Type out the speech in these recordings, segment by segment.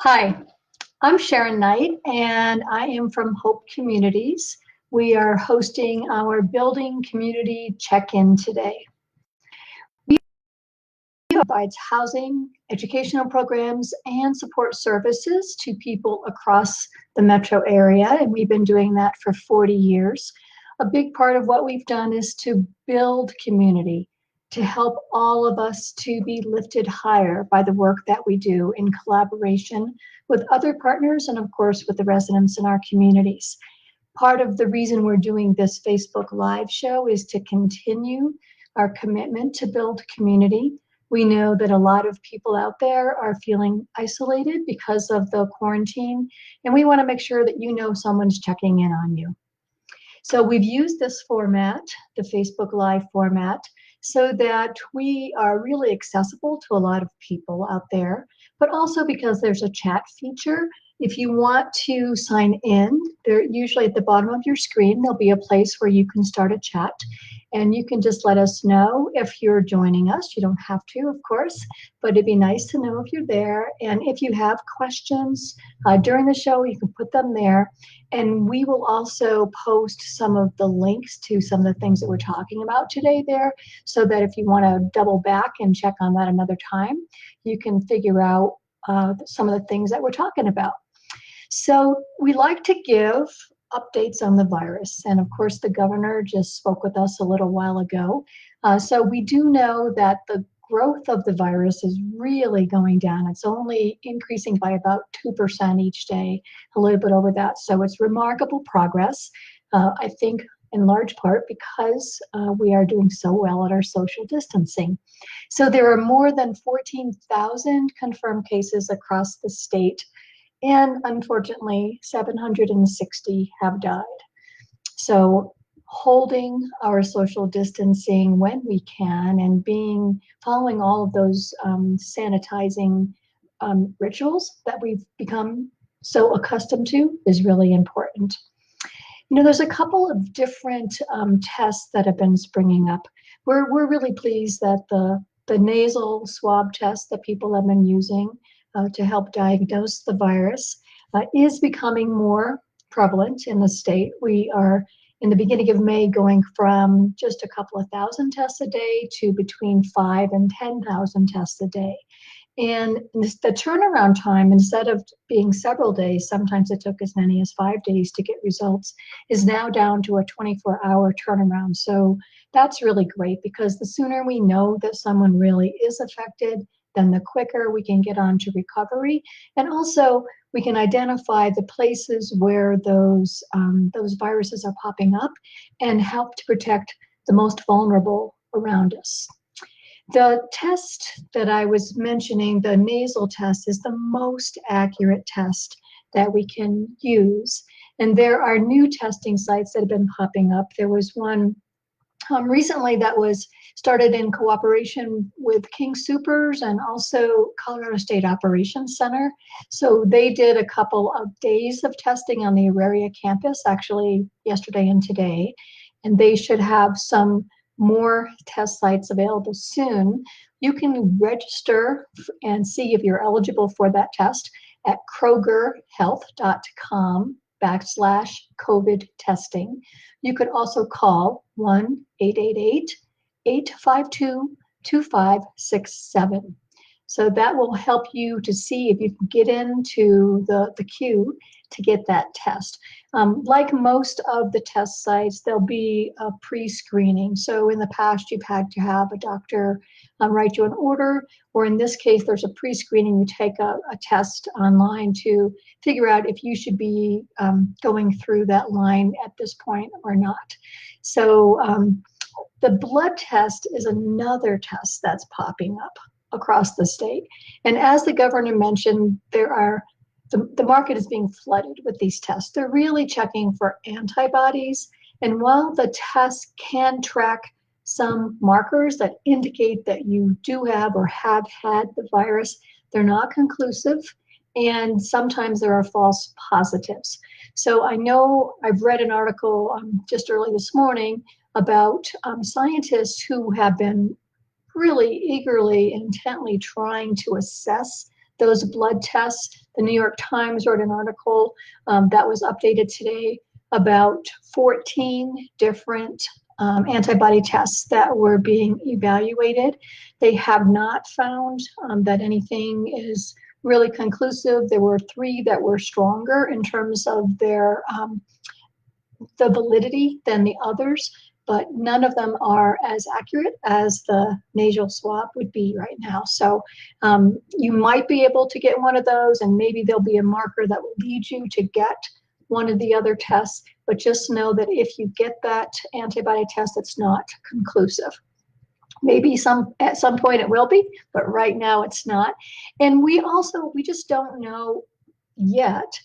Hi, I'm Sharon Knight, and I am from Hope Communities. We are hosting our Building Community Check-in today. We provides housing, educational programs, and support services to people across the metro area, and we've been doing that for 40 years. A big part of what we've done is to build community, to help all of us to be lifted higher by the work that we do in collaboration with other partners and, of course, with the residents in our communities. Part of the reason we're doing this Facebook Live show is to continue our commitment to build community. We know that a lot of people out there are feeling isolated because of the quarantine, and we want to make sure that you know someone's checking in on you. So we've used this format, the Facebook Live format, so that we are really accessible to a lot of people out there, but also because there's a chat feature. If you want to sign in, there usually at the bottom of your screen, there'll be a place where you can start a chat, and you can just let us know if you're joining us. You don't have to, of course, but it'd be nice to know if you're there. And if you have questions during the show, you can put them there. And we will also post some of the links to some of the things that we're talking about today there, so that if you want to double back and check on that another time, you can figure out some of the things that we're talking about. So we like to give updates on the virus. And of course, the governor just spoke with us a little while ago. So we do know that the growth of the virus is really going down. It's only increasing by about 2% each day, a little bit over that. So it's remarkable progress, I think, in large part because we are doing so well at our social distancing. So there are more than 14,000 confirmed cases across the state, and unfortunately, 760 have died. So holding our social distancing when we can and following all of those sanitizing rituals that we've become so accustomed to is really important. You know, there's a couple of different tests that have been springing up. We're really pleased that the nasal swab test that people have been using to help diagnose the virus is becoming more prevalent in the state. We are in the beginning of May going from just a couple of thousand tests a day to between 5,000 and 10,000 tests a day. And the turnaround time, instead of being several days, sometimes it took as many as 5 days to get results, is now down to a 24-hour turnaround. So that's really great, because the sooner we know that someone really is affected, then the quicker we can get on to recovery. And also we can identify the places where those viruses are popping up and help to protect the most vulnerable around us. The test that I was mentioning, the nasal test, is the most accurate test that we can use. And there are new testing sites that have been popping up. There was one recently that was started in cooperation with King Soopers and also Colorado State Operations Center. So they did a couple of days of testing on the Auraria campus, actually yesterday and today, and they should have some more test sites available soon. You can register and see if you're eligible for that test at krogerhealth.com/COVID testing. You could also call 1-888-852-2567. So that will help you to see if you can get into the queue to get that test. Like most of the test sites, there'll be a pre-screening. So in the past, you've had to have a doctor write you an order, or in this case, there's a pre-screening. You take a test online to figure out if you should be going through that line at this point or not. So the blood test is another test that's popping up across the state. And as the governor mentioned, the market is being flooded with these tests. They're really checking for antibodies. And while the tests can track some markers that indicate that you do have or have had the virus, they're not conclusive. And sometimes there are false positives. So I know I've read an article just early this morning about scientists who have been really eagerly, intently trying to assess those blood tests. The New York Times wrote an article that was updated today about 14 different antibody tests that were being evaluated. They have not found that anything is really conclusive. There were 3 that were stronger in terms of their the validity than the others, but none of them are as accurate as the nasal swab would be right now. So you might be able to get one of those, and maybe there'll be a marker that will lead you to get one of the other tests, but just know that if you get that antibody test, it's not conclusive. Maybe at some point it will be, but right now it's not. And we just don't know yet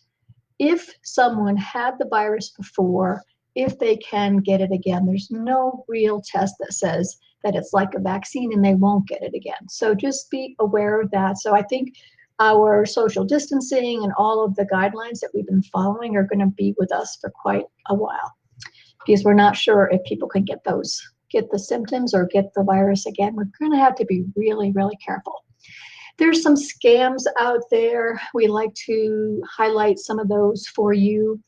if someone had the virus before, if they can get it again. There's no real test that says that it's like a vaccine and they won't get it again. So just be aware of that. So I think our social distancing and all of the guidelines that we've been following are going to be with us for quite a while, because we're not sure if people can get the symptoms or get the virus again. We're going to have to be really, really careful. There's some scams out there. We like to highlight some of those for you.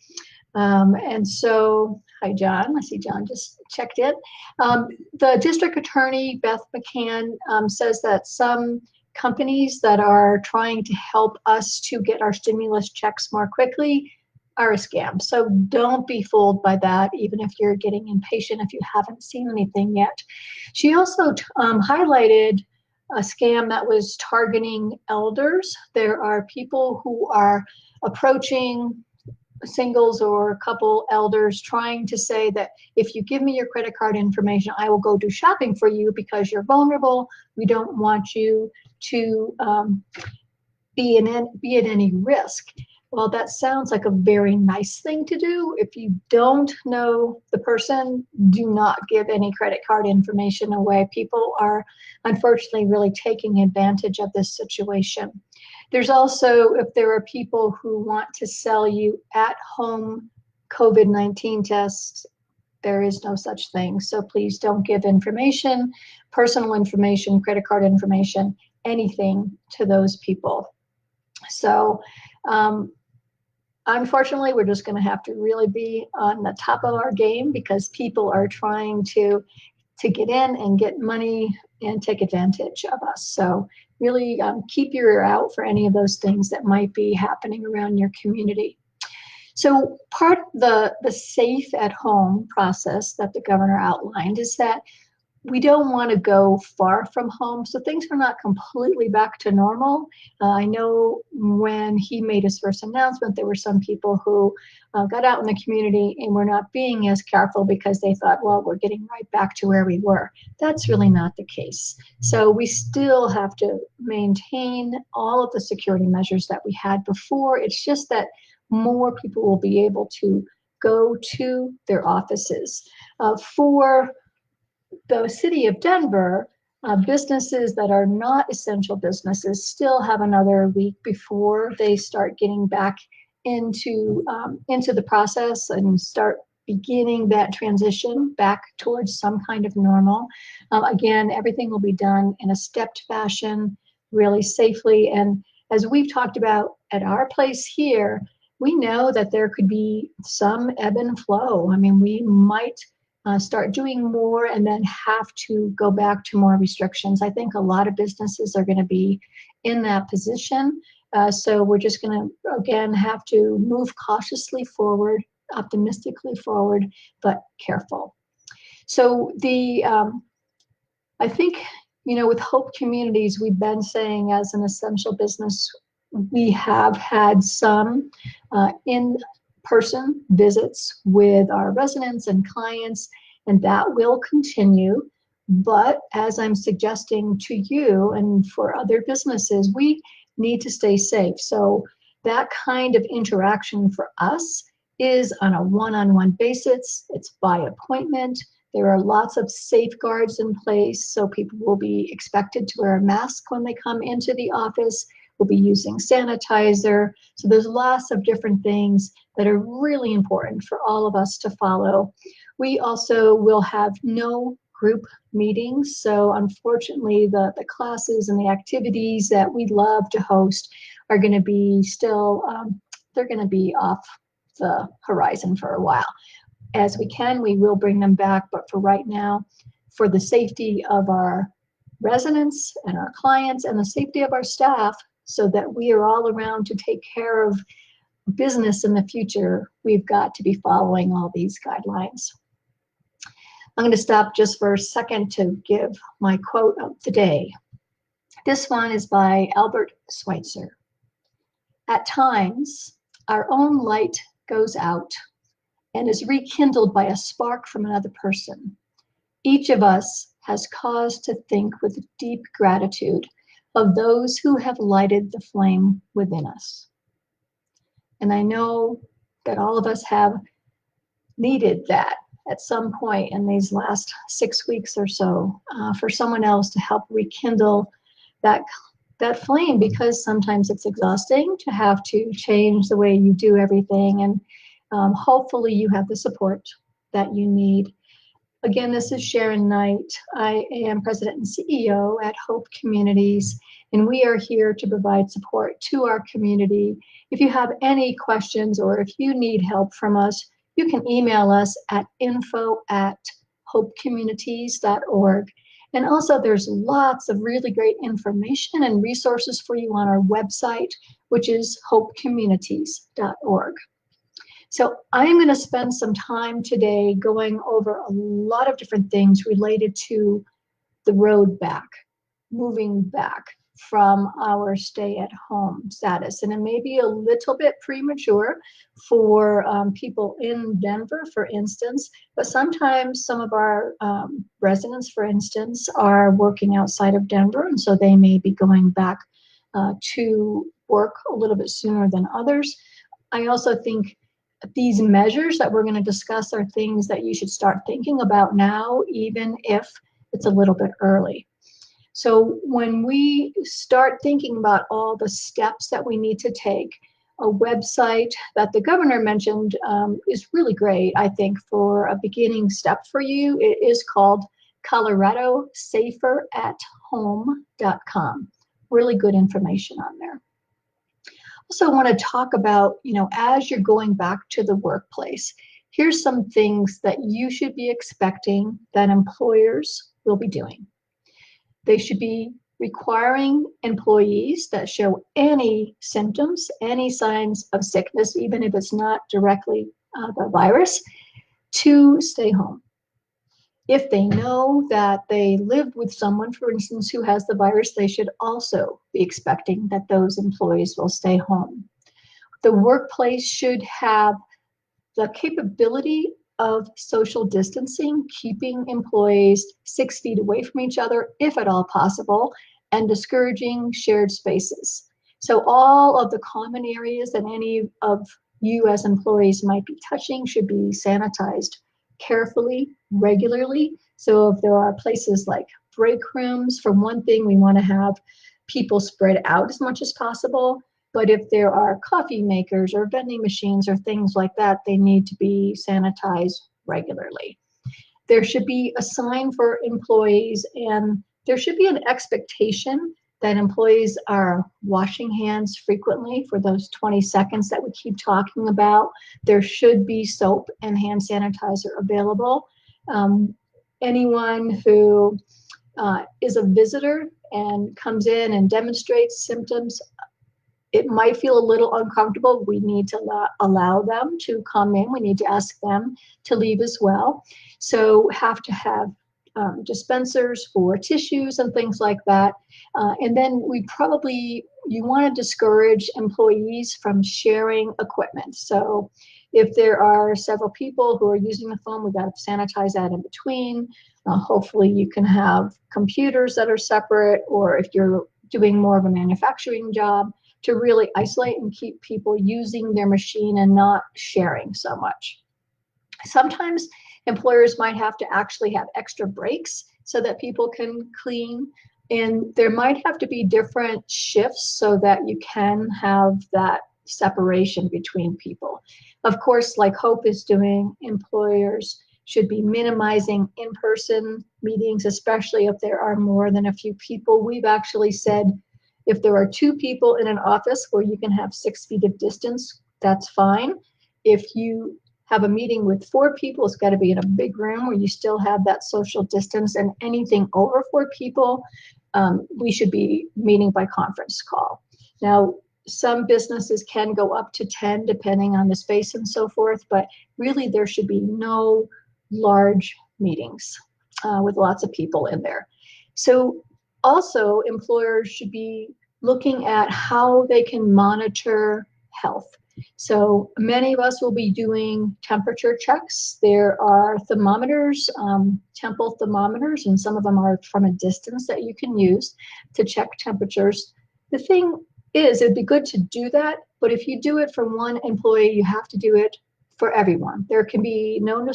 And so, hi, John. I see John just checked in. The district attorney, Beth McCann, says that some companies that are trying to help us to get our stimulus checks more quickly are a scam. So don't be fooled by that, even if you're getting impatient if you haven't seen anything yet. She also highlighted a scam that was targeting elders. There are people who are approaching singles or couple elders trying to say that if you give me your credit card information, I will go do shopping for you because you're vulnerable. We don't want you to be at any risk. Well, that sounds like a very nice thing to do. If you don't know the person, do not give any credit card information away. People are unfortunately really taking advantage of this situation. There's also, if there are people who want to sell you at-home COVID-19 tests, there is no such thing. So please don't give information, personal information, credit card information, anything to those people. So unfortunately, we're just going to have to really be on the top of our game, because people are trying to get in and get money and take advantage of us. So really keep your ear out for any of those things that might be happening around your community. So part of the safe at home process that the governor outlined is that we don't want to go far from home, so things are not completely back to normal. I know when he made his first announcement, there were some people who got out in the community and were not being as careful because they thought, well, we're getting right back to where we were. That's really not the case. So we still have to maintain all of the security measures that we had before. It's just that more people will be able to go to their offices. For the city of Denver, businesses that are not essential businesses still have another week before they start getting back into the process and start beginning that transition back towards some kind of normal. Again, everything will be done in a stepped fashion, really safely. And as we've talked about at our place here, we know that there could be some ebb and flow. I mean, we might start doing more and then have to go back to more restrictions. I think a lot of businesses are going to be in that position. So we're just going to, again, have to move cautiously forward, optimistically forward, but careful. So I think, with Hope Communities, we've been saying as an essential business, we have had some in-person visits with our residents and clients, and that will continue. But as I'm suggesting to you and for other businesses, we need to stay safe. So that kind of interaction for us is on a one-on-one basis. It's by appointment. There are lots of safeguards in place, so people will be expected to wear a mask when they come into the office. We'll be using sanitizer. So there's lots of different things that are really important for all of us to follow. We also will have no group meetings. So unfortunately, the classes and the activities that we'd love to host are going to be still, they're going to be off the horizon for a while. As we can, we will bring them back, but for right now, for the safety of our residents and our clients and the safety of our staff, so that we are all around to take care of business in the future, we've got to be following all these guidelines. I'm going to stop just for a second to give my quote of the day. This one is by Albert Schweitzer. At times, our own light goes out and is rekindled by a spark from another person. Each of us has cause to think with deep gratitude of those who have lighted the flame within us. And I know that all of us have needed that at some point in these last 6 weeks or so, for someone else to help rekindle that flame, because sometimes it's exhausting to have to change the way you do everything. And hopefully you have the support that you need. Again, this is Sharon Knight. I am President and CEO at Hope Communities, and we are here to provide support to our community. If you have any questions or if you need help from us, you can email us at info@hopecommunities.org. And also there's lots of really great information and resources for you on our website, which is hopecommunities.org. So I'm going to spend some time today going over a lot of different things related to the road back, moving back from our stay-at-home status. And it may be a little bit premature for people in Denver, for instance, but sometimes some of our residents, for instance, are working outside of Denver, and so they may be going back to work a little bit sooner than others. I also think these measures that we're going to discuss are things that you should start thinking about now, even if it's a little bit early. So when we start thinking about all the steps that we need to take, a website that the governor mentioned is really great, I think, for a beginning step for you. It is called coloradosaferat-home.com. Really good information on there. Also want to talk about, as you're going back to the workplace, here's some things that you should be expecting that employers will be doing. They should be requiring employees that show any symptoms, any signs of sickness, even if it's not directly the virus, to stay home. If they know that they live with someone, for instance, who has the virus, they should also be expecting that those employees will stay home. The workplace should have the capability of social distancing, keeping employees 6 feet away from each other, if at all possible, and discouraging shared spaces. So all of the common areas that any of you as employees might be touching should be sanitized carefully, regularly. So if there are places like break rooms, for one thing, we want to have people spread out as much as possible. But if there are coffee makers or vending machines or things like that, they need to be sanitized regularly. There should be a sign for employees, and there should be an expectation that employees are washing hands frequently for those 20 seconds that we keep talking about. There should be soap and hand sanitizer available. Anyone who is a visitor and comes in and demonstrates symptoms, it might feel a little uncomfortable. We need to allow them to come in. We need to ask them to leave as well. So have to have dispensers for tissues and things like that. And then you want to discourage employees from sharing equipment. So if there are several people who are using the phone, we've got to sanitize that in between. Hopefully you can have computers that are separate, or if you're doing more of a manufacturing job, to really isolate and keep people using their machine and not sharing so much. Sometimes employers might have to actually have extra breaks so that people can clean, and there might have to be different shifts so that you can have that separation between people. Of course, like Hope is doing, employers should be minimizing in-person meetings, especially if there are more than a few people. We've actually said if there are 2 people in an office where you can have 6 feet of distance, that's fine. If you have a meeting with 4 people, it's got to be in a big room where you still have that social distance, and anything over 4 people, we should be meeting by conference call. Now, some businesses can go up to 10 depending on the space and so forth, but really there should be no large meetings with lots of people in there. So also employers should be looking at how they can monitor health. So many of us will be doing temperature checks. There are thermometers, temple thermometers, and some of them are from a distance that you can use to check temperatures. The thing is, it'd be good to do that, but if you do it for one employee, you have to do it for everyone. There can be no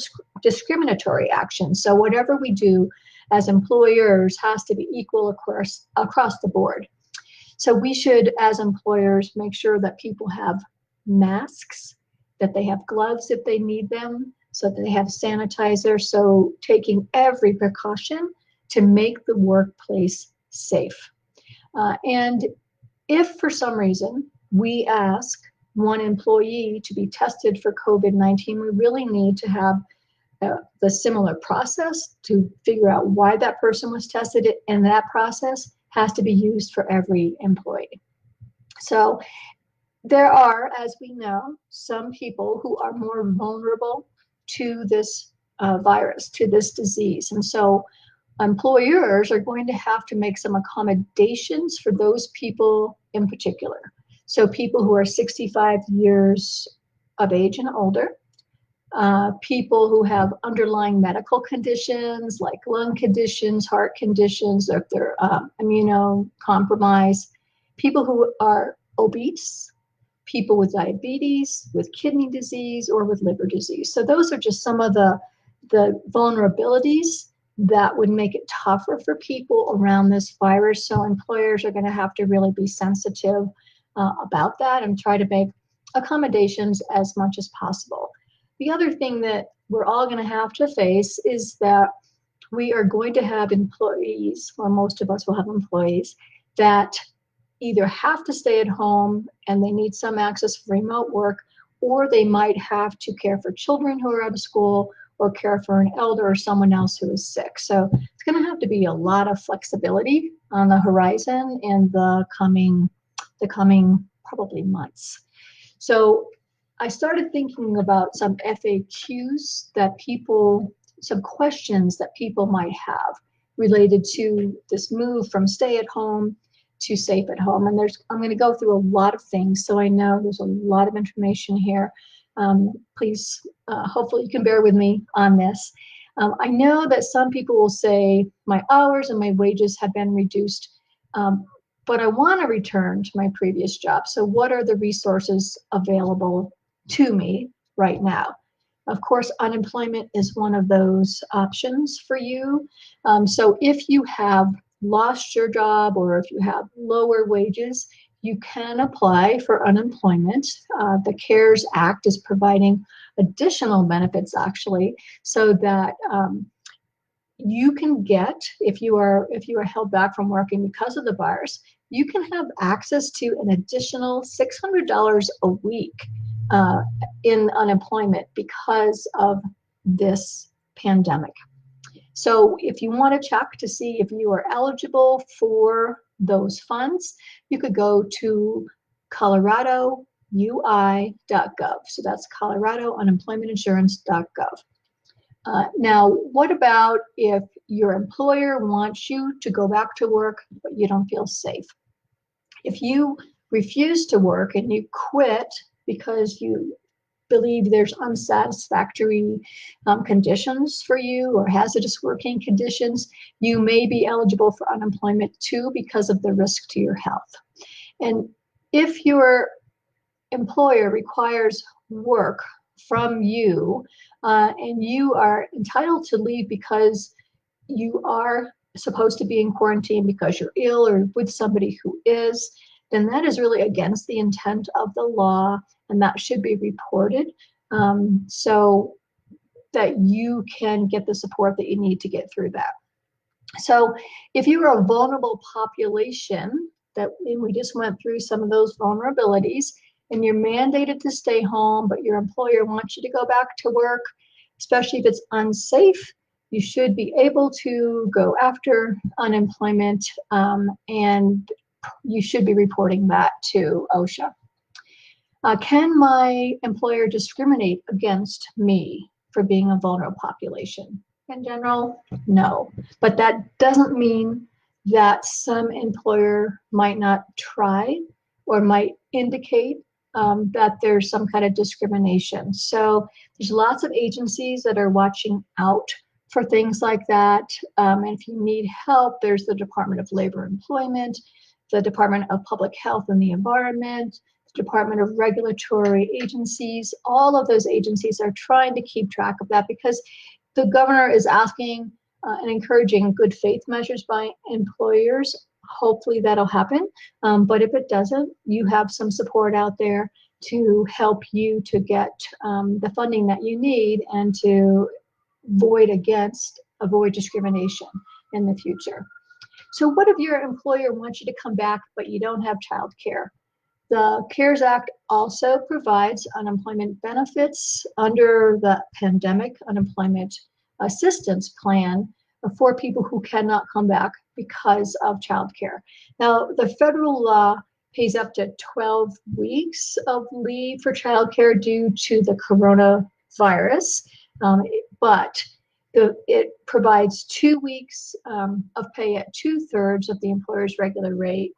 discriminatory action. So whatever we do as employers has to be equal across the board. So we should, as employers, make sure that people have masks, that they have gloves if they need them, so that they have sanitizer. So taking every precaution to make the workplace safe. And if for some reason we ask one employee to be tested for COVID-19, we really need to have the similar process to figure out why that person was tested, and that process has to be used for every employee. So there are, as we know, some people who are more vulnerable to this virus, to this disease. And so employers are going to have to make some accommodations for those people in particular. So people who are 65 years of age and older, people who have underlying medical conditions like lung conditions, heart conditions, or if they're immunocompromised, people who are obese, people with diabetes, with kidney disease, or with liver disease. So those are just some of the vulnerabilities that would make it tougher for people around this virus. So employers are going to have to really be sensitive about that and try to make accommodations as much as possible. The other thing that we're all going to have to face is that we are going to have employees, or most of us will have employees, that either have to stay at home and they need some access for remote work, or they might have to care for children who are out of school, or care for an elder or someone else who is sick. So it's going to have to be a lot of flexibility on the horizon in the coming probably months. So I started thinking about some FAQs that some questions that people might have related to this move from stay at home to safe at home. And I'm going to go through a lot of things, so I know there's a lot of information here. Please, hopefully you can bear with me on this. I know that some people will say my hours and my wages have been reduced, but I want to return to my previous job. So what are the resources available to me right now? Of course, unemployment is one of those options for you. So if you have lost your job, or if you have lower wages, you can apply for unemployment. The CARES Act is providing additional benefits, actually, so that you can get, if you are held back from working because of the virus, you can have access to an additional $600 a week in unemployment because of this pandemic. So if you want to check to see if you are eligible for those funds, you could go to coloradoui.gov. So that's coloradounemploymentinsurance.gov. Now, what about if your employer wants you to go back to work, but you don't feel safe? If you refuse to work and you quit because you believe there's unsatisfactory conditions for you, or hazardous working conditions, you may be eligible for unemployment too because of the risk to your health. And if your employer requires work from you and you are entitled to leave because you are supposed to be in quarantine because you're ill or with somebody who is, then that is really against the intent of the law, and that should be reported. So that you can get the support that you need to get through that. So if you are a vulnerable population, that we just went through some of those vulnerabilities, and you're mandated to stay home, but your employer wants you to go back to work, especially if it's unsafe, you should be able to go after unemployment, and you should be reporting that to OSHA. Can my employer discriminate against me for being a vulnerable population? In general, no. But that doesn't mean that some employer might not try or might indicate that there's some kind of discrimination. So there's lots of agencies that are watching out for things like that. And if you need help, there's the Department of Labor and Employment, the Department of Public Health and the Environment, the Department of Regulatory Agencies. All of those agencies are trying to keep track of that because the governor is asking and encouraging good faith measures by employers. Hopefully that'll happen. But if it doesn't, you have some support out there to help you to get the funding that you need and to avoid discrimination in the future. So what if your employer wants you to come back, but you don't have child care? The CARES Act also provides unemployment benefits under the Pandemic Unemployment Assistance Plan for people who cannot come back because of childcare. Now, the federal law pays up to 12 weeks of leave for childcare due to the coronavirus, but it provides 2 weeks of pay at 2/3 of the employer's regular rate,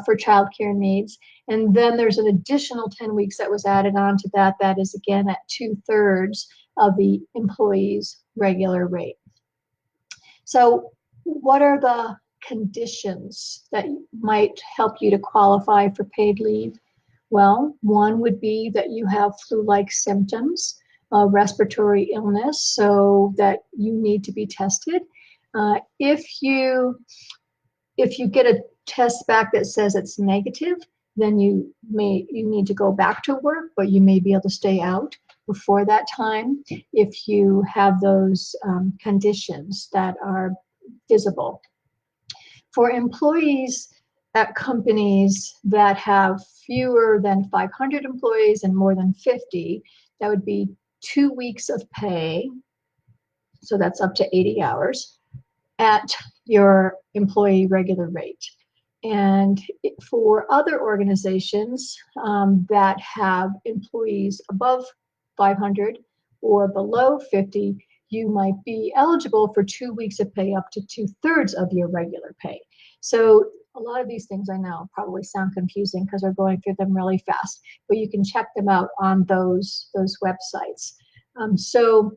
for childcare needs. And then there's an additional 10 weeks that was added on to that. That is again at 2/3 of the employee's regular rate. So what are the conditions that might help you to qualify for paid leave? Well, one would be that you have flu-like symptoms, respiratory illness, so that you need to be tested. If you get a test back that says it's negative, then you need to go back to work, but you may be able to stay out before that time if you have those conditions that are visible. For employees at companies that have fewer than 500 employees and more than 50, that would be 2 weeks of pay, so that's up to 80 hours, at your employee regular rate. And for other organizations that have employees above 500 or below 50, you might be eligible for 2 weeks of pay up to 2/3 of your regular pay. So a lot of these things I know probably sound confusing because we're going through them really fast, but you can check them out on those websites. So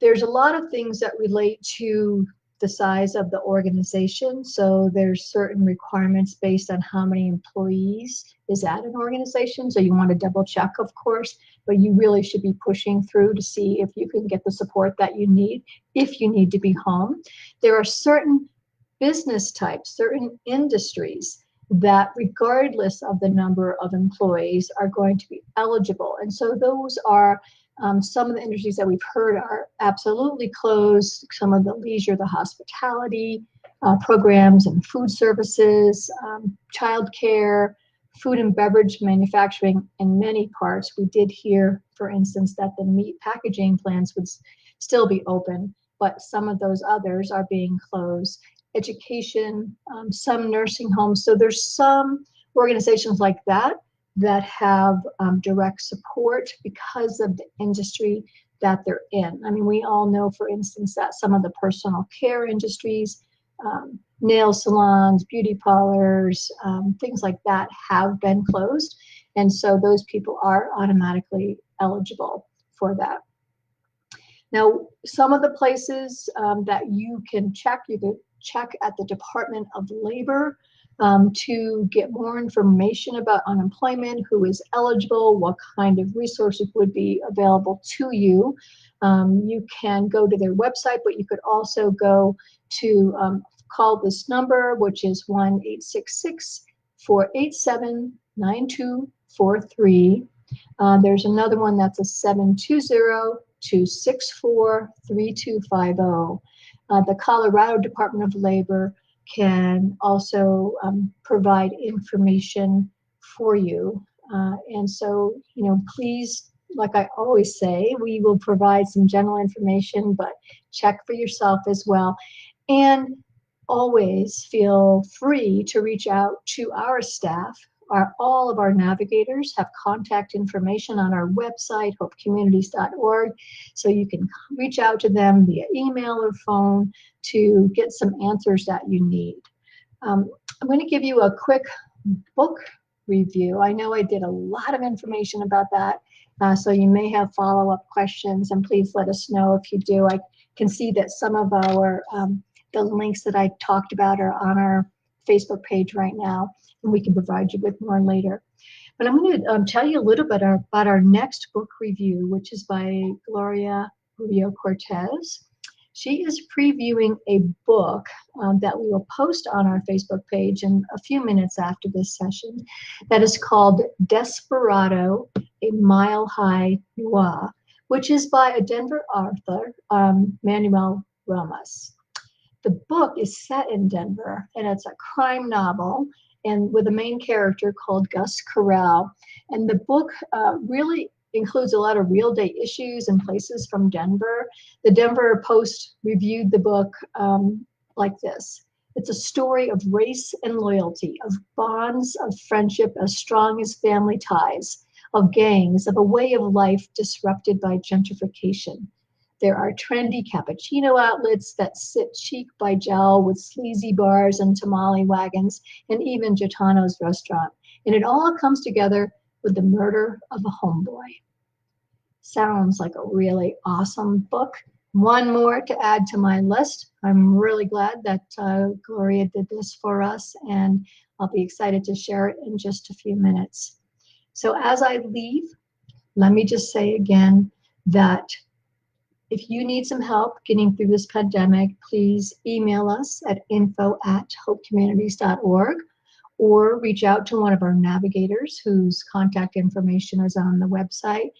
there's a lot of things that relate to the size of the organization. So there's certain requirements based on how many employees is at an organization. So you want to double check, of course, but you really should be pushing through to see if you can get the support that you need if you need to be home. There are certain business types, certain industries that regardless of the number of employees are going to be eligible. And so those are some of the industries that we've heard are absolutely closed, some of the leisure, the hospitality programs and food services, childcare, food and beverage manufacturing in many parts. We did hear, for instance, that the meat packaging plants would still be open, but some of those others are being closed. Education, some nursing homes. So there's some organizations like that that have direct support because of the industry that they're in. I mean, we all know, for instance, that some of the personal care industries, nail salons, beauty parlors, things like that have been closed. And so those people are automatically eligible for that. Now, some of the places that you can check at the Department of Labor to get more information about unemployment, who is eligible, what kind of resources would be available to you. You can go to their website, but you could also go to call this number, which is 1-866-487-9243. There's another one that's a 720-264-3250. The Colorado Department of Labor can also provide information for you. And so, please, like I always say, we will provide some general information, but check for yourself as well. And always feel free to reach out to our staff. All of our navigators have contact information on our website, hopecommunities.org, so you can reach out to them via email or phone to get some answers that you need. I'm going to give you a quick book review. I know I did a lot of information about that, so you may have follow-up questions, and please let us know if you do. I can see that some of our the links that I talked about are on our Facebook page right now, and we can provide you with more later. But I'm going to tell you a little bit about our next book review, which is by Gloria Rubio-Cortez. She is previewing a book that we will post on our Facebook page in a few minutes after this session that is called Desperado, a Mile High Noir, which is by a Denver author, Manuel Ramos. The book is set in Denver, and it's a crime novel, and with a main character called Gus Corral. And the book really includes a lot of real-day issues and places from Denver. The Denver Post reviewed the book like this: it's a story of race and loyalty, of bonds of friendship as strong as family ties, of gangs, of a way of life disrupted by gentrification. There are trendy cappuccino outlets that sit cheek by jowl with sleazy bars and tamale wagons, and even Gitano's restaurant. And it all comes together with the murder of a homeboy. Sounds like a really awesome book. One more to add to my list. I'm really glad that Gloria did this for us, and I'll be excited to share it in just a few minutes. So as I leave, let me just say again that if you need some help getting through this pandemic, please email us at info@hopecommunities.org or reach out to one of our navigators whose contact information is on the website.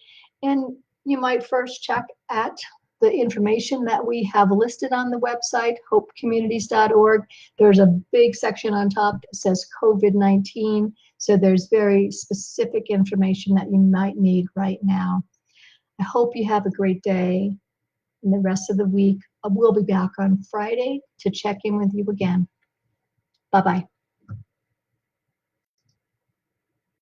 And you might first check at the information that we have listed on the website, hopecommunities.org. There's a big section on top that says COVID-19. So there's very specific information that you might need right now. I hope you have a great day. And the rest of the week, we'll be back on Friday to check in with you again. Bye-bye.